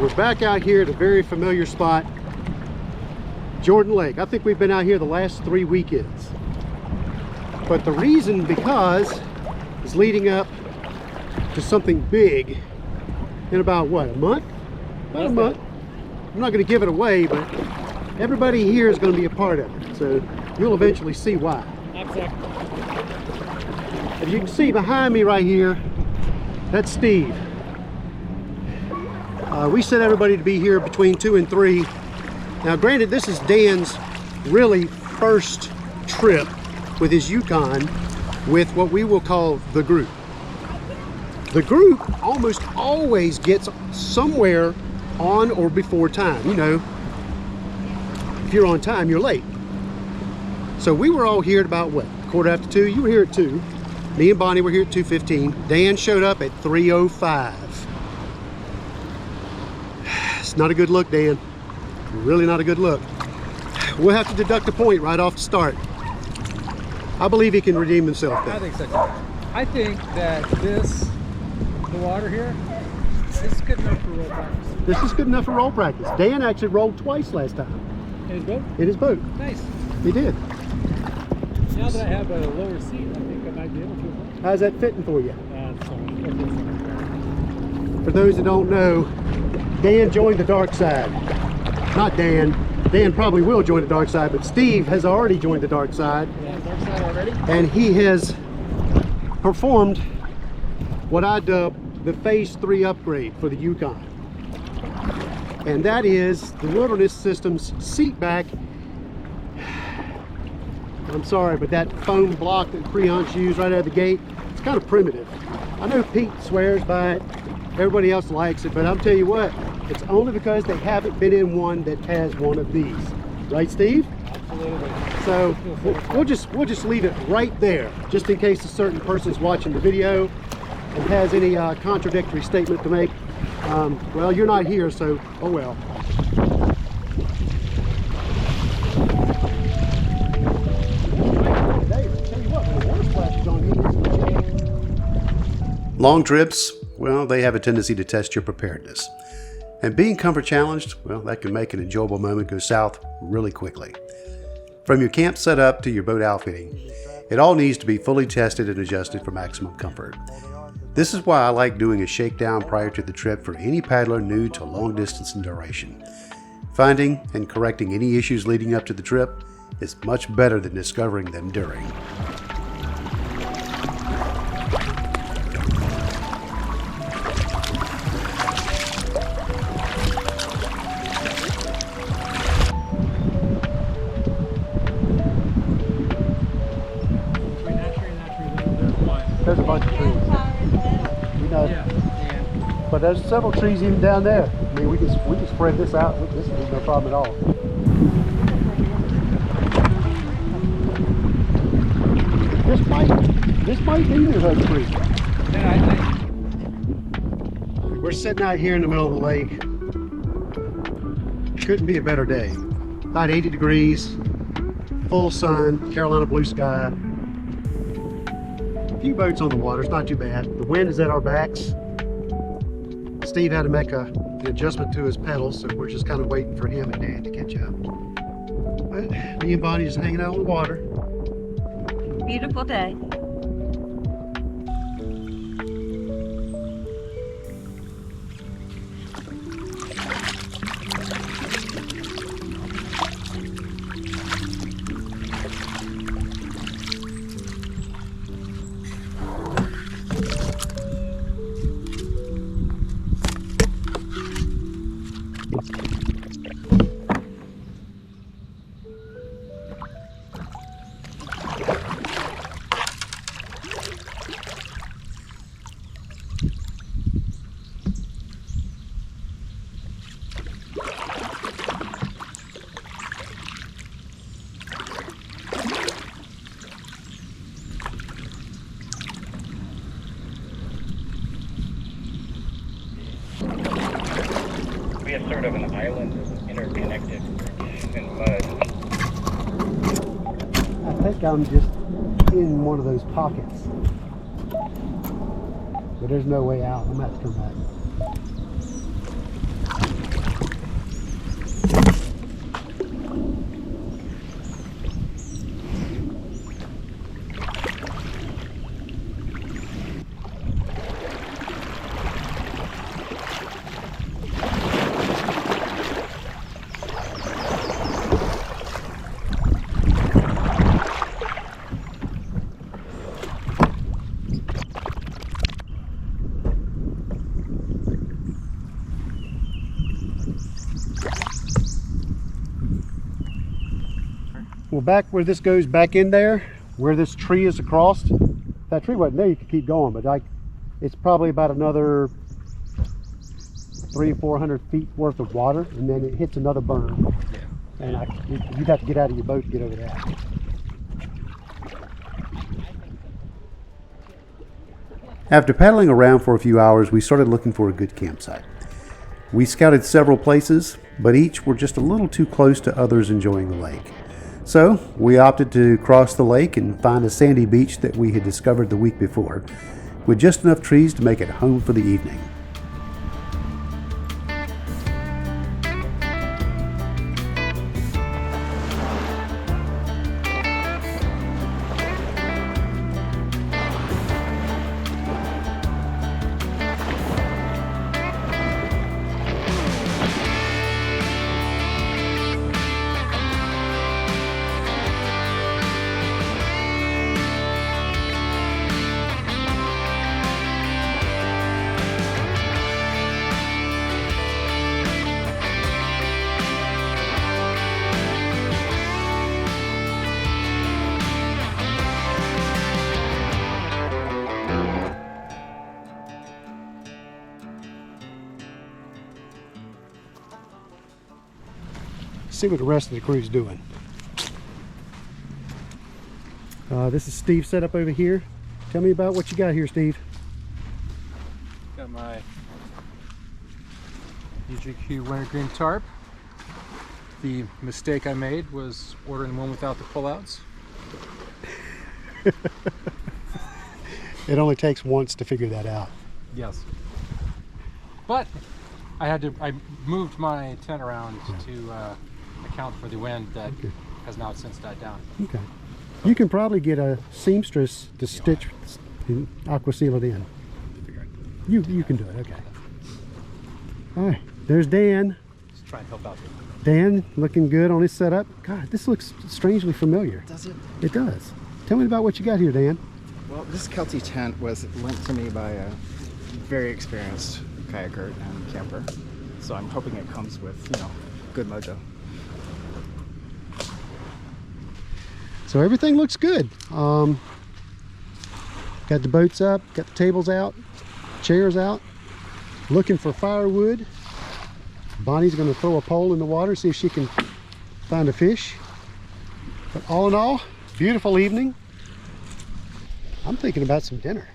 We're back out here at a very familiar spot, Jordan Lake. I think we've been out here the last 3 weekends. But the reason because is leading up to something big in about what, a month? About a month. I'm not going to give it away, but everybody here is going to be a part of it. So you'll eventually see why. Exactly. As you can see behind me right here, that's Steve. We set everybody to be here between 2 and 3. Now granted, this is Dan's really first trip with his Yukon with what we will call the group. The group almost always gets somewhere on or before time. You know, if you're on time, you're late. So we were all here at about what, 2:15? You were here at 2. Me and Bonnie were here at 2:15. Dan showed up at 3:05. It's not a good look, Dan. Really not a good look. We'll have to deduct a point right off the start. I believe he can redeem himself though. I think so too. I think that the water here, is good enough for roll practice. This is good enough for roll practice. Dan actually rolled twice last time. In his boat? In his boat. Nice. He did. Now that I have a lower seat, I think I might be able to. How's that fitting for you? For those that don't know, Dan joined the dark side. Not Dan. Dan probably will join the dark side, but Steve has already joined the dark side. Yeah, dark side already? And he has performed what I dub the phase 3 upgrade for the Yukon. And that is the Wilderness Systems seat back. I'm sorry, but that foam block that Creon's used right out of the gate, it's kind of primitive. I know Pete swears by it, everybody else likes it, but I'll tell you what, it's only because they haven't been in one that has one of these. Right, Steve? Absolutely. So we'll just leave it right there, just in case a certain person's watching the video and has any contradictory statement to make. Well, you're not here, so oh well. Long trips, well, they have a tendency to test your preparedness. And being comfort challenged, well, that can make an enjoyable moment go south really quickly. From your camp setup to your boat outfitting, it all needs to be fully tested and adjusted for maximum comfort. This is why I like doing a shakedown prior to the trip for any paddler new to long distance in duration. Finding and correcting any issues leading up to the trip is much better than discovering them during. There's a bunch of trees. You know, yeah. But there's several trees even down there. I mean, we can spread this out. This will be no problem at all. This might be the other tree. Yeah, I think. We're sitting out here in the middle of the lake. Couldn't be a better day. About 80 degrees, full sun, Carolina blue sky. A few boats on the water, it's not too bad. The wind is at our backs. Steve had to make an adjustment to his pedals, so we're just kind of waiting for him and Dan to catch up. But me and Bonnie just hanging out on the water. Beautiful day. We have sort of an island interconnected in mud. I think I'm just in one of those pockets. But there's no way out. I'm going to have to come back. back where this goes back in there, where this tree is across, that tree wasn't there, you could keep going, but it's probably about another 300-400 feet worth of water, and then it hits another berm. Yeah. And you'd have to get out of your boat to get over that. After paddling around for a few hours, we started looking for a good campsite. We scouted several places, but each were just a little too close to others enjoying the lake. So we opted to cross the lake and find a sandy beach that we had discovered the week before, with just enough trees to make it home for the evening. See what the rest of the crew's doing. This is Steve set up over here. Tell me about what you got here, Steve. Got my UGQ wintergreen tarp. The mistake I made was ordering one without the pullouts. It only takes once to figure that out. Yes. But I moved my tent around to account for the wind that has now since died down. Okay. You can probably get a seamstress to stitch and aqua seal it in. You can do it, okay. All right, there's Dan. Just try and help out. Dan looking good on his setup. God, this looks strangely familiar. Does it? It does. Tell me about what you got here, Dan. Well, this Kelty tent was lent to me by a very experienced kayaker and camper. So I'm hoping it comes with, good mojo. So everything looks good. Got the boats up, got the tables out, chairs out. Looking for firewood. Bonnie's going to throw a pole in the water, see if she can find a fish. But all in all, beautiful evening. I'm thinking about some dinner.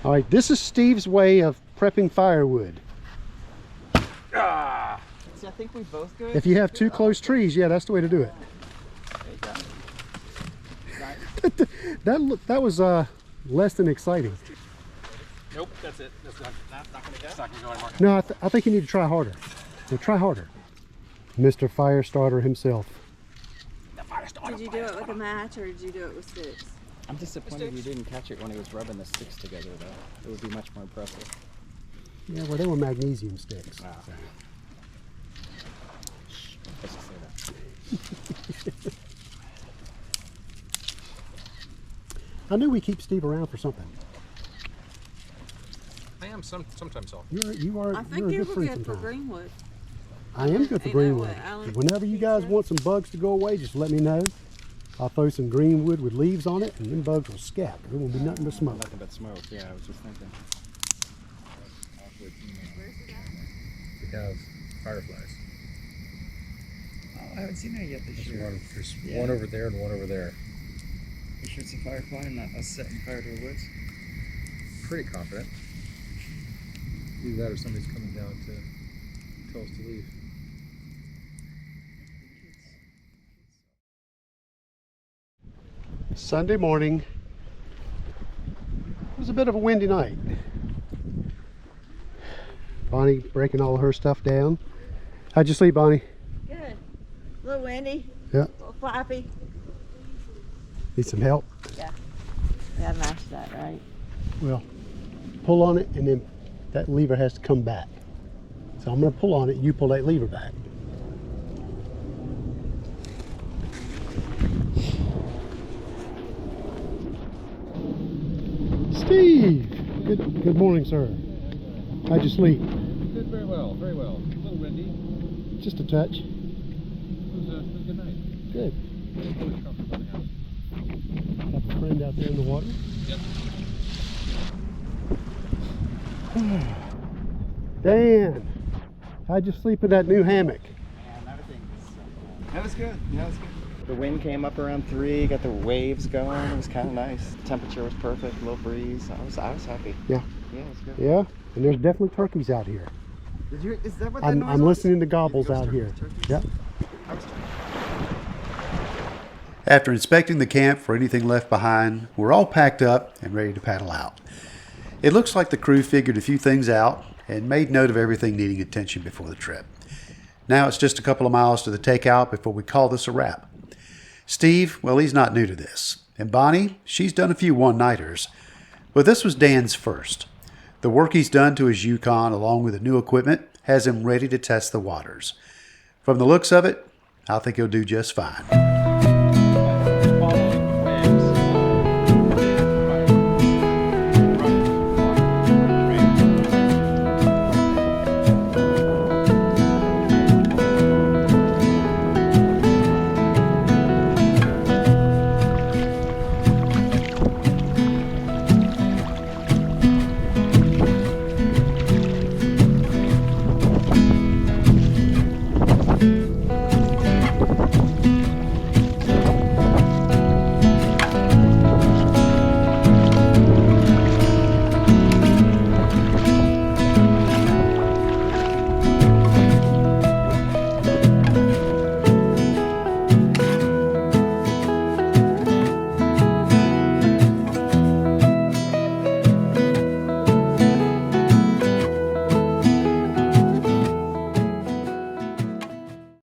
All right, this is Steve's way of prepping firewood. See, I think we both go. If you have two close trees, yeah, that's the way to do it. That was less than exciting. Nope, that's it. That's not going to go. It's not going to go anymore. No, I think you need to try harder. Now try harder. Mr. Firestarter himself. Did you do it with a match or did you do it with sticks? I'm disappointed you didn't catch it when he was rubbing the sticks together, though. It would be much more impressive. Yeah, well, they were magnesium sticks. Wow. Let's just say that. I knew we keep Steve around for something. I am sometimes so. You are I think you're a you good were friend good for sometimes. Greenwood. I am good for Ain't that Greenwood. what Alan Whenever you guys said? want some bugs to go away, just let me know. I'll throw some greenwood with leaves on it, and them bugs will scat. There won't be nothing but smoke. Nothing but smoke, yeah, I was just thinking. We have fireflies. Oh, I haven't seen that yet this year. There's Yeah. one over there and one over there. You sure it's a firefly and not us setting fire to the woods? Pretty confident. Either that or somebody's coming down to tell us to leave. Sunday morning. It was a bit of a windy night. Bonnie breaking all her stuff down. How'd you sleep, Bonnie? Good. A little windy, Yeah. a little flappy. Need some help? Yeah. We gotta match that, right? Well, pull on it, and then that lever has to come back. So I'm going to pull on it, you pull that lever back. Steve! Good morning, sir. How'd you sleep? Did very well, very well. A little windy. Just a touch. It was a good night. Good. Have a friend out there in the water? Yep. Dan, how'd you sleep in that new hammock? That was good. Yeah, that was good. The wind came up around 3, got the waves going. It was kind of nice. The temperature was perfect, a little breeze. I was happy. Yeah. Yeah, it was good. Yeah, and there's definitely turkeys out here. Is that what that I'm noise was? listening to gobbles out here. Yep. After inspecting the camp for anything left behind, we're all packed up and ready to paddle out. It looks like the crew figured a few things out and made note of everything needing attention before the trip. Now it's just a couple of miles to the takeout before we call this a wrap. Steve, well, he's not new to this. And Bonnie, she's done a few one-nighters. But this was Dan's first. The work he's done to his Yukon along with the new equipment has him ready to test the waters. From the looks of it, I think he'll do just fine.